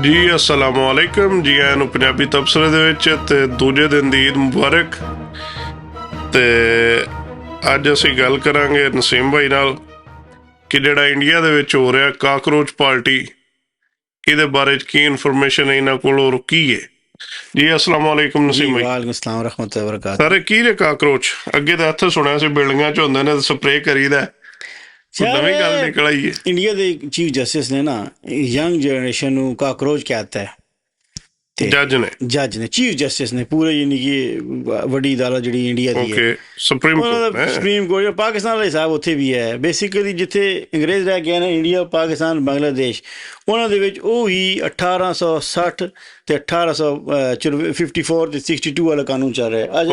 ਜੀ ਅਸਲਾਮੁਅਲੈਕਮ ਜੀ ਆਇਆਂ ਨੂੰ ਪੰਜਾਬੀ ਤਬਸਰੇ ਦੇ ਵਿੱਚ ਤੇ ਦੂਜੇ ਦਿਨ ਦੀ ਈਦ ਮੁਬਾਰਕ। ਤੇ ਅੱਜ ਅਸੀਂ ਗੱਲ ਕਰਾਂਗੇ ਨਸੀਮ ਭਾਈ ਨਾਲ ਕਿ ਜਿਹੜਾ ਇੰਡੀਆ ਦੇ ਵਿੱਚ ਹੋ ਰਿਹਾ ਕਾਕਰੋਚ ਪਾਰਟੀ, ਇਹਦੇ ਬਾਰੇ 'ਚ ਕੀ ਇਨਫੋਰਮੇਸ਼ਨ ਹੈ ਇਹਨਾਂ ਕੋਲ ਔਰ ਕੀ ਹੈ। ਜੀ ਅਸਲਾਮੁਅਲੈਕਮ ਨਸੀਮ ਭਾਈ। ਵਾਲੇਕੁਮ ਸਲਾਮ ਰਹਿਮਤੁਲਾਹਿ ਵਬਰਕਾਤੁਹ। ਸਰ ਕੀ ਨੇ ਕਾਕਰੋਚ? ਅੱਗੇ ਤਾਂ ਇੱਥੇ ਸੁਣਿਆ ਸੀ ਬਿਲਡਿੰਗਾਂ 'ਚ ਹੁੰਦੇ ਨੇ, ਸਪਰੇਅ ਕਰੀਦਾ, ਨਵੀਂ ਗੱਲ ਨਿਕਲ ਆਈ ਹੈ। ਇੰਡੀਆ ਦੇ ਚੀਫ ਜਸਟਿਸ ਨੇ ਨਾ ਯੰਗ ਜਨਰੇਸ਼ਨ ਨੂੰ ਕਾਕਰੋਚ ਕਹਿਤਾ ਹੈ ਤੇ ਜੱਜ ਨੇ ਚੀਫ ਜਸਟਿਸ ਨੇ ਪੂਰੇ ਯਾਨੀ ਕਿ ਵੱਡੀ ਅਦਾਲਤ ਜਿਹੜੀ ਇੰਡੀਆ ਦੀ ਹੈ, ਸੁਪਰੀਮ ਕੋਰਟ ਪਾਕਿਸਤਾਨ ਵਾਲੇ ਸਾਹਿਬ ਉੱਥੇ ਵੀ ਹੈ। ਬੇਸਿਕਲੀ ਜਿੱਥੇ ਅੰਗਰੇਜ਼ ਰਹਿ ਗਏ ਨੇ ਇੰਡੀਆ, ਪਾਕਿਸਤਾਨ, ਬੰਗਲਾਦੇਸ਼, ਉਹਨਾਂ ਦੇ ਵਿੱਚ ਉਹ ਹੀ 1860 ਤੇ 1854 ਤੇ 62 ਵਾਲਾ ਕਾਨੂੰਨ ਚੱਲ ਰਿਹਾ। ਅੱਜ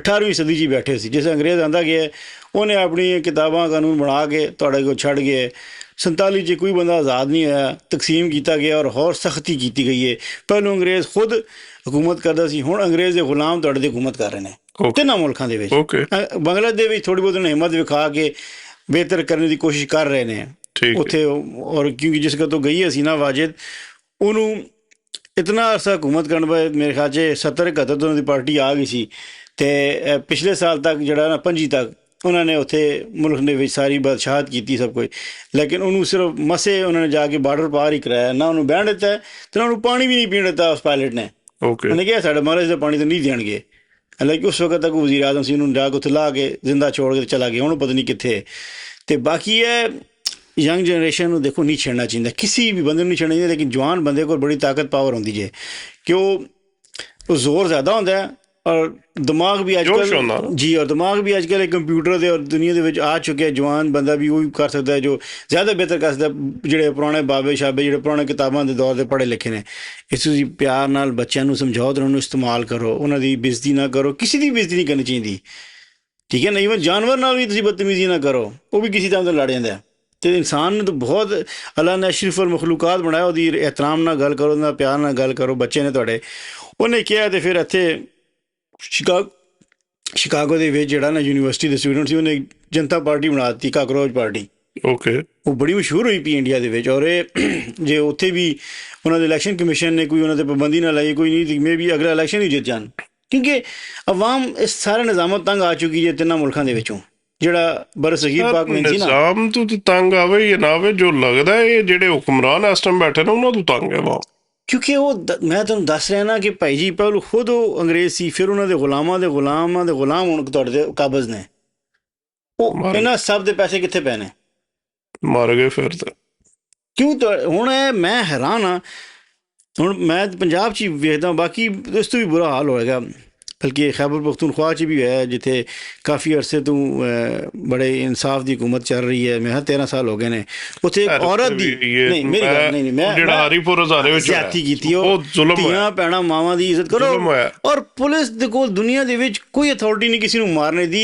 18ਵੀਂ ਸਦੀ 'ਚ ਬੈਠੇ ਸੀ। ਜਿਸ ਅੰਗਰੇਜ਼ ਆਂਦਾ ਗਿਆ ਉਹਨੇ ਆਪਣੀ ਕਿਤਾਬਾਂ ਕਾਨੂੰਨ ਬਣਾ ਕੇ ਤੁਹਾਡੇ ਕੋਲ ਛੱਡ ਗਏ। 47 'ਚ ਕੋਈ ਬੰਦਾ ਆਜ਼ਾਦ ਨਹੀਂ ਹੋਇਆ, ਤਕਸੀਮ ਕੀਤਾ ਗਿਆ ਔਰ ਹੋਰ ਸਖਤੀ ਕੀਤੀ ਗਈ ਹੈ। ਪਹਿਲੋਂ ਅੰਗਰੇਜ਼ ਖੁਦ ਹਕੂਮਤ ਕਰਦਾ ਸੀ, ਹੁਣ ਅੰਗਰੇਜ਼ ਦੇ ਗੁਲਾਮ ਤੁਹਾਡੇ 'ਤੇ ਹਕੂਮਤ ਕਰ ਰਹੇ ਨੇ ਤਿੰਨਾਂ ਮੁਲਕਾਂ ਦੇ ਵਿੱਚ। ਬੰਗਲਾਦੇਸ਼ ਦੇ ਵਿੱਚ ਥੋੜ੍ਹੀ ਬਹੁਤ ਹਿੰਮਤ ਵਿਖਾ ਕੇ ਬਿਹਤਰ ਕਰਨ ਦੀ ਕੋਸ਼ਿਸ਼ ਕਰ ਰਹੇ ਨੇ ਉੱਥੇ। ਔਰ ਕਿਉਂਕਿ ਜਿਸ ਤੋਂ ਗਈ ਅਸੀਂ ਨਾ ਵਾਜਿਦ, ਉਹਨੂੰ ਇਤਨਾ ਅਰਸਾ ਹਕੂਮਤ ਕਰਨ ਬਾਅਦ ਮੇਰੇ ਖਿਆਲ 'ਚ 70-71 ਤੋਂ ਦੀ ਪਾਰਟੀ ਆ ਗਈ ਸੀ ਅਤੇ ਪਿਛਲੇ ਸਾਲ ਤੱਕ ਜਿਹੜਾ ਨਾ 25 ਤੱਕ ਉਹਨਾਂ ਨੇ ਉੱਥੇ ਮੁਲਕ ਦੇ ਵਿੱਚ ਸਾਰੀ ਬਾਦਸ਼ਾਹਤ ਕੀਤੀ ਸਭ ਕੁਝ, ਲੇਕਿਨ ਉਹਨੂੰ ਸਿਰਫ ਮਸੇ ਉਹਨਾਂ ਨੇ ਜਾ ਕੇ ਬਾਰਡਰ ਪਾਰ ਹੀ ਕਰਾਇਆ, ਨਾ ਉਹਨੂੰ ਬਹਿਣ ਦਿੱਤਾ ਅਤੇ ਉਹਨਾਂ ਨੂੰ ਪਾਣੀ ਵੀ ਨਹੀਂ ਪੀਣ ਦਿੱਤਾ ਉਸ ਪਾਇਲਟ ਨੇ। ਉਹਨੇ ਕਿਹਾ ਸਾਡੇ ਮਹਾਰਾਜ ਦਾ ਪਾਣੀ ਤਾਂ ਨਹੀਂ ਦੇਣਗੇ। ਹਾਲਾਂਕਿ ਉਸ ਵਕਤ ਤੱਕ ਵਜ਼ੀਰ ਆਜ਼ਮ ਸੀ, ਉਹਨੂੰ ਜਾ ਕੇ ਉੱਥੇ ਲਾ ਕੇ ਜ਼ਿੰਦਾ ਛੋੜ ਕੇ ਚਲਾ ਗਿਆ, ਉਹਨੂੰ ਪਤਾ ਨਹੀਂ ਕਿੱਥੇ। ਅਤੇ ਬਾਕੀ ਹੈ ਯੰਗ ਜਨਰੇਸ਼ਨ ਨੂੰ ਦੇਖੋ ਨਹੀਂ ਛੱਡਣਾ ਚਾਹੀਦਾ, ਕਿਸੇ ਵੀ ਬੰਦੇ ਨੂੰ ਨਹੀਂ ਛੱਡਣਾ ਚਾਹੀਦਾ, ਲੇਕਿਨ ਜਵਾਨ ਬੰਦੇ ਕੋਲ ਬੜੀ ਤਾਕਤ ਪਾਵਰ ਹੁੰਦੀ ਜੇ ਕਿ ਉਹ ਜ਼ੋਰ ਜ਼ਿਆਦਾ ਹੁੰਦਾ ਔਰ ਦਿਮਾਗ ਵੀ ਅੱਜ ਕੱਲ੍ਹ ਜੀ, ਔਰ ਦਿਮਾਗ ਵੀ ਅੱਜ ਕੱਲ੍ਹ ਕੰਪਿਊਟਰ ਦੇ ਔਰ ਦੁਨੀਆ ਦੇ ਵਿੱਚ ਆ ਚੁੱਕਿਆ। ਜਵਾਨ ਬੰਦਾ ਵੀ ਉਹ ਵੀ ਕਰ ਸਕਦਾ ਜੋ ਜ਼ਿਆਦਾ ਬਿਹਤਰ ਕਰ ਸਕਦਾ। ਜਿਹੜੇ ਪੁਰਾਣੇ ਬਾਬੇ ਸ਼ਾਬੇ ਜਿਹੜੇ ਪੁਰਾਣੇ ਕਿਤਾਬਾਂ ਦੇ ਦੌਰ ਦੇ ਪੜ੍ਹੇ ਲਿਖੇ ਨੇ, ਇਸ ਤੁਸੀਂ ਪਿਆਰ ਨਾਲ ਬੱਚਿਆਂ ਨੂੰ ਸਮਝਾਓ ਅਤੇ ਉਹਨਾਂ ਨੂੰ ਇਸਤੇਮਾਲ ਕਰੋ, ਉਹਨਾਂ ਦੀ ਬੇਇੱਜ਼ਤੀ ਨਾ ਕਰੋ, ਕਿਸੇ ਦੀ ਬੇਇੱਜ਼ਤੀ ਨਹੀਂ ਕਰਨੀ ਚਾਹੀਦੀ, ਠੀਕ ਹੈ ਨਾ। ਈਵਨ ਜਾਨਵਰ ਨਾਲ ਵੀ ਤੁਸੀਂ ਬਦਤਮੀਜ਼ੀ ਨਾ ਕਰੋ, ਉਹ ਵੀ ਕਿਸੇ ਤਰ੍ਹਾਂ ਤੋਂ ਲੜ ਜਾਂਦਾ। ਅਤੇ ਇਨਸਾਨ ਨੂੰ ਤਾਂ ਬਹੁਤ ਅੱਲਾਹ ਨੇ ਅਸ਼ਰਫ ਅਲ ਮਖਲੂਕਾਤ ਬਣਾਇਆ, ਉਹਦੀ ਇਹਤਰਾਮ ਨਾਲ ਗੱਲ ਕਰੋ, ਉਹਦੇ ਨਾਲ ਪਿਆਰ ਨਾਲ ਗੱਲ ਕਰੋ। ਬੱਚੇ ਨੇ ਤੁਹਾਡੇ ਉਹਨੇ ਕਿਹਾ, ਅਤੇ ਫਿਰ ਇੱਥੇ ਸ਼ਿਕਾਗੋ ਦੇ ਵਿੱਚ ਜਿਹੜਾ ਨਾ ਯੂਨੀਵਰਸਿਟੀ ਦੇ ਸਟੂਡੈਂਟ ਸੀ, ਉਹਨੇ ਜਨਤਾ ਪਾਰਟੀ ਬਣਾ ਦਿੱਤੀ, ਕਾਕਰੋਚ ਪਾਰਟੀ। ਉਹ ਬੜੀ ਮਸ਼ਹੂਰ ਹੋਈ ਪਈ ਇੰਡੀਆ ਦੇ ਵਿੱਚ। ਔਰ ਇਹ ਜੇ ਉੱਥੇ ਵੀ ਉਹਨਾਂ ਦੇ ਇਲੈਕਸ਼ਨ ਕਮਿਸ਼ਨ ਨੇ ਕੋਈ ਉਹਨਾਂ 'ਤੇ ਪਾਬੰਦੀ ਨਾ ਲਾਈ, ਕੋਈ ਨਹੀਂ, ਮੇ ਵੀ ਅਗਲਾ ਇਲੈਕਸ਼ਨ ਹੀ ਜਿੱਤ ਜਾਣ, ਕਿਉਂਕਿ ਅਵਾਮ ਇਸ ਸਾਰੇ ਨਿਜ਼ਾਮਤ ਤੰਗ ਆ ਚੁੱਕੀ ਹੈ ਤਿੰਨਾਂ ਮੁਲਕਾਂ ਦੇ ਵਿੱਚੋਂ। ਜਿਹੜਾ ਬਰਸਗੀਰ ਪਾਕ ਵਿੱਚ ਸੀ ਨਾ, ਨਿਜ਼ਾਮ ਤੋਂ ਤੰਗ ਆਵੇ ਜਾਂ ਨਾ ਆਵੇ, ਜੋ ਲੱਗਦਾ ਇਹ ਜਿਹੜੇ ਹੁਕਮਰਾਨ ਇਸ ਟਾਈਮ ਬੈਠੇ ਨੇ ਉਹਨਾਂ ਤੋਂ ਤੰਗ ਹੈ ਅਵਾਮ। ਕਿਉਂਕਿ ਉਹ ਮੈਂ ਤੁਹਾਨੂੰ ਦੱਸ ਰਿਹਾ ਨਾ ਕਿ ਭਾਈ ਜੀ ਪਹਿਲੋਂ ਖੁਦ ਉਹ ਅੰਗਰੇਜ਼ ਸੀ, ਫਿਰ ਉਹਨਾਂ ਦੇ ਗੁਲਾਮਾਂ ਦੇ ਗੁਲਾਮ ਹੁਣ ਤੁਹਾਡੇ ਦੇ ਕਾਬਜ਼ ਨੇ। ਉਹ ਇਹਨਾਂ ਸਭ ਦੇ ਪੈਸੇ ਕਿੱਥੇ ਪਏ ਨੇ? ਮਰ ਗਏ ਫਿਰ ਤਾਂ। ਕਿਉਂ ਹੁਣ ਮੈਂ ਹੈਰਾਨ ਹਾਂ। ਹੁਣ ਮੈਂ ਪੰਜਾਬ 'ਚ ਹੀ ਵੇਖਦਾ, ਬਾਕੀ ਇਸ ਤੋਂ ਵੀ ਬੁਰਾ ਹਾਲ ਹੋਏਗਾ। ਬਲਕਿ ਖੈਬਰ ਪਖਤੂਨਖਵਾ 'ਚ ਵੀ ਹੈ, ਜਿੱਥੇ ਕਾਫੀ ਅਰਸੇ ਤੋਂ ਬੜੇ ਇਨਸਾਫ ਦੀ ਹੁਕੂਮਤ ਚੱਲ ਰਹੀ ਹੈ। ਮੈਂ ਕਿਹਾ 13 ਸਾਲ ਹੋ ਗਏ ਨੇ। ਉੱਥੇ ਇੱਕ ਔਰਤ ਦੀ ਨਹੀਂ ਮੇਰੀ ਗੱਲ ਨਹੀਂ, ਮੈਂ ਜ਼ਿਆਦਤੀ ਕੀਤੀ। ਉਹ ਧੀਆਂ ਭੈਣਾਂ ਮਾਵਾਂ ਦੀ ਇੱਜ਼ਤ ਕਰੋ। ਔਰ ਪੁਲਿਸ ਦੇ ਕੋਲ ਦੁਨੀਆ ਦੇ ਵਿੱਚ ਕੋਈ ਅਥਾਰਟੀ ਨਹੀਂ ਕਿਸੇ ਨੂੰ ਮਾਰਨੇ ਦੀ।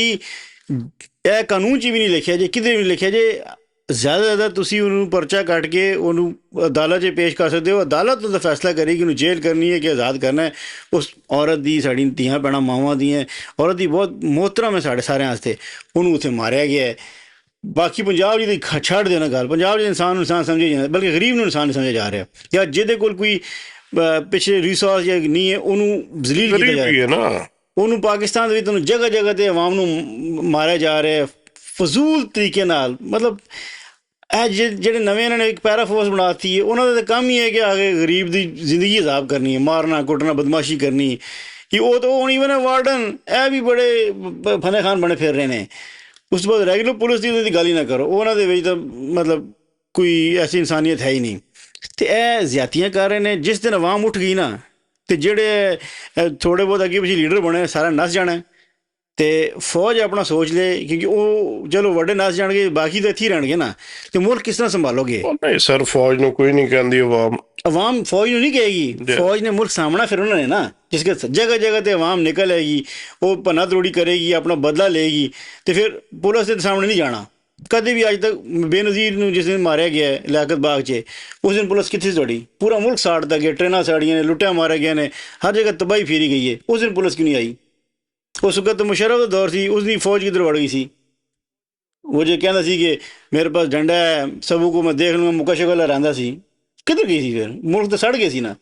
ਇਹ ਕਾਨੂੰਨ 'ਚ ਵੀ ਨਹੀਂ ਲਿਖਿਆ ਜੇ, ਕਿਤੇ ਵੀ ਨਹੀਂ ਲਿਖਿਆ ਜੇ। ਜ਼ਿਆਦਾ ਤੁਸੀਂ ਉਹਨੂੰ ਪਰਚਾ ਕੱਟ ਕੇ ਉਹਨੂੰ ਅਦਾਲਤ 'ਚ ਪੇਸ਼ ਕਰ ਸਕਦੇ ਹੋ। ਅਦਾਲਤ ਉਹਦਾ ਫੈਸਲਾ ਕਰੇਗੀ ਉਹਨੂੰ ਜੇਲ੍ਹ ਕਰਨੀ ਹੈ ਕਿ ਆਜ਼ਾਦ ਕਰਨਾ ਹੈ। ਉਸ ਔਰਤ ਦੀ, ਸਾਡੀ ਧੀਆਂ ਭੈਣਾਂ ਮਾਵਾਂ ਦੀਆਂ, ਔਰਤ ਦੀ ਬਹੁਤ ਮੁਹਤਰਮ ਹੈ ਸਾਡੇ ਸਾਰਿਆਂ ਵਾਸਤੇ। ਉਹਨੂੰ ਉੱਥੇ ਮਾਰਿਆ ਗਿਆ ਹੈ। ਬਾਕੀ ਪੰਜਾਬ ਜਿਹਦੀ ਛੱਡ ਦੇਣਾ ਗੱਲ, ਪੰਜਾਬ 'ਚ ਇਨਸਾਨ ਨੂੰ ਇਨਸਾਨ ਸਮਝਿਆ ਜਾਂਦਾ, ਬਲਕਿ ਗਰੀਬ ਨੂੰ ਇਨਸਾਨ ਨਹੀਂ ਸਮਝਿਆ ਜਾ ਰਿਹਾ। ਜਾਂ ਜਿਹਦੇ ਕੋਲ ਕੋਈ ਪਿਛਲੇ ਰਿਸੋਰਸ ਜਾਂ ਨਹੀਂ ਹੈ ਉਹਨੂੰ ਜ਼ਲੀਲ ਕੀਤਾ ਜਾ ਰਿਹਾ। ਉਹਨੂੰ ਪਾਕਿਸਤਾਨ ਦੇ ਵਿੱਚ ਤੁਹਾਨੂੰ ਜਗ੍ਹਾ ਜਗ੍ਹਾ 'ਤੇ ਆਵਾਮ ਨੂੰ ਮਾਰਿਆ ਜਾ ਰਿਹਾ ਫਜ਼ੂਲ ਤਰੀਕੇ ਨਾਲ। ਮਤਲਬ ਇਹ ਜਿਹੜੇ ਨਵੇਂ ਇਹਨਾਂ ਨੇ ਇੱਕ ਪੈਰਾ ਫੋਰਸ ਬਣਾ ਦਿੱਤੀ ਹੈ, ਉਹਨਾਂ ਦਾ ਤਾਂ ਕੰਮ ਹੀ ਹੈ ਕਿ ਆ ਕੇ ਗਰੀਬ ਦੀ ਜ਼ਿੰਦਗੀ ਹਿਸਾਬ ਕਰਨੀ ਹੈ, ਮਾਰਨਾ ਕੁੱਟਣਾ ਬਦਮਾਸ਼ੀ ਕਰਨੀ। ਕਿ ਉਹ ਤਾਂ ਉਹ ਨਹੀਂ ਬਣੇ ਵਾਰਡਨ, ਇਹ ਵੀ ਬੜੇ ਫਨੇ ਖਾਨ ਬਣੇ ਫਿਰ ਰਹੇ ਨੇ। ਉਸ ਤੋਂ ਬਾਅਦ ਰੈਗੂਲਰ ਪੁਲਿਸ ਦੀ ਉਹਦੀ ਗੱਲ ਹੀ ਨਾ ਕਰੋ, ਉਹਨਾਂ ਦੇ ਵਿੱਚ ਤਾਂ ਮਤਲਬ ਕੋਈ ਐਸੀ ਇਨਸਾਨੀਅਤ ਹੈ ਹੀ ਨਹੀਂ। ਅਤੇ ਇਹ ਜ਼ਿਆਦਤੀਆਂ ਕਰ ਰਹੇ ਨੇ। ਜਿਸ ਦਿਨ ਆਵਾਮ ਉੱਠ ਗਈ ਨਾ, ਅਤੇ ਜਿਹੜੇ ਥੋੜ੍ਹੇ ਬਹੁਤ ਅੱਗੇ ਪਿੱਛੇ ਲੀਡਰ ਬਣੇ ਸਾਰਾ ਨੱਸ ਜਾਣਾ। ਅਤੇ ਫੌਜ ਆਪਣਾ ਸੋਚ ਲਏ, ਕਿਉਂਕਿ ਉਹ ਚਲੋ ਵੱਡੇ ਨੱਸ ਜਾਣਗੇ, ਬਾਕੀ ਤਾਂ ਇੱਥੇ ਹੀ ਰਹਿਣਗੇ ਨਾ। ਅਤੇ ਮੁਲਕ ਕਿਸ ਤਰ੍ਹਾਂ ਸੰਭਾਲੋਗੇ? ਨਹੀਂ ਸਰ, ਫੌਜ ਨੂੰ ਕੋਈ ਨਹੀਂ ਕਹਿੰਦੀ ਆਵਾਮ ਫੌਜ ਨੂੰ ਨਹੀਂ ਕਹੇਗੀ। ਫੌਜ ਨੇ ਮੁਲਕ ਸਾਹਮਣਾ ਫਿਰ ਉਹਨਾਂ ਨੇ ਨਾ, ਜਿਸ ਕੇ ਜਗ੍ਹਾ ਜਗ੍ਹਾ 'ਤੇ ਆਵਾਮ ਨਿਕਲ ਆਏਗੀ, ਉਹ ਭੰਨਾ ਤੋੜੀ ਕਰੇਗੀ, ਆਪਣਾ ਬਦਲਾ ਲਏਗੀ। ਅਤੇ ਫਿਰ ਪੁਲਿਸ ਦੇ ਸਾਹਮਣੇ ਨਹੀਂ ਜਾਣਾ ਕਦੇ ਵੀ। ਅੱਜ ਤੱਕ ਬੇਨਜ਼ੀਰ ਨੂੰ ਜਿਸ ਦਿਨ ਮਾਰਿਆ ਗਿਆ ਲਿਆਕਤ ਬਾਗ 'ਚ, ਉਸ ਦਿਨ ਪੁਲਿਸ ਕਿੱਥੇ ਸੀ ਤੁਹਾਡੀ? ਪੂਰਾ ਮੁਲਕ ਸਾੜਤਾ ਗਿਆ, ਟ੍ਰੇਨਾਂ ਸਾੜੀਆਂ ਨੇ, ਲੁੱਟਿਆ ਮਾਰਿਆ ਗਿਆ ਨੇ, ਹਰ ਜਗ੍ਹਾ ਤਬਾਹੀ ਫੇਰੀ ਗਈ ਹੈ। ਉਸ ਦਿਨ ਪੁਲਿਸ ਕਿਉਂ ਨਹੀਂ ਆਈ? ਉਸ ਵਕਤ ਮੁਸ਼ਰਫ ਦਾ ਦੌਰ ਸੀ, ਉਸਦੀ ਫੌਜ ਕਿੱਧਰ ਵੜ ਗਈ ਸੀ? ਉਹ ਜੇ ਕਹਿੰਦਾ ਸੀ ਕਿ ਮੇਰੇ ਪਾਸ ਡੰਡਾ ਹੈ, ਸਭੂ ਕੋ ਮੈਂ ਦੇਖ ਲੂੰਗਾ, ਮੁੱਕਾ ਸ਼ਕਲ ਲਹਿਰਾਂਦਾ ਸੀ। ਕਿੱਧਰ ਗਈ ਸੀ ਫਿਰ? ਮੁਲਕ ਤਾਂ ਸੜ ਗਏ ਸੀ ਨਾ